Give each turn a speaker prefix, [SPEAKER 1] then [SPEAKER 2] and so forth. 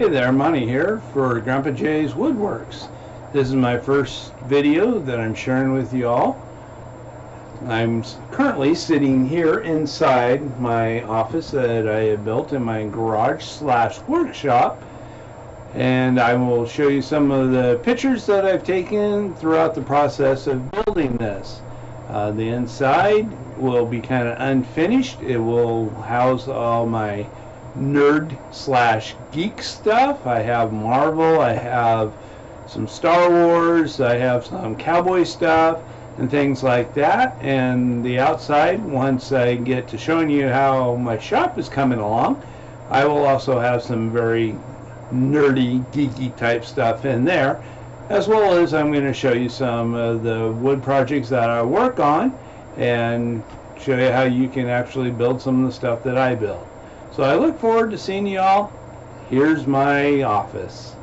[SPEAKER 1] Hey there, Monty here for Grandpa Jay's Woodworks. This is my first video that I'm sharing with you all. I'm currently sitting here inside my office that I have built in my garage/workshop, and I will show you some of the pictures that I've taken throughout the process of building this. The inside will be kind of unfinished. It will house all my nerd/geek stuff. I have Marvel, I have some Star Wars, I have some cowboy stuff and things like that. And the outside, once I get to showing you how my shop is coming along, I will also have some very nerdy, geeky type stuff in there, as well as I'm going to show you some of the wood projects that I work on and show you how you can actually build some of the stuff that I build. So I look forward to seeing you all. Here's my office.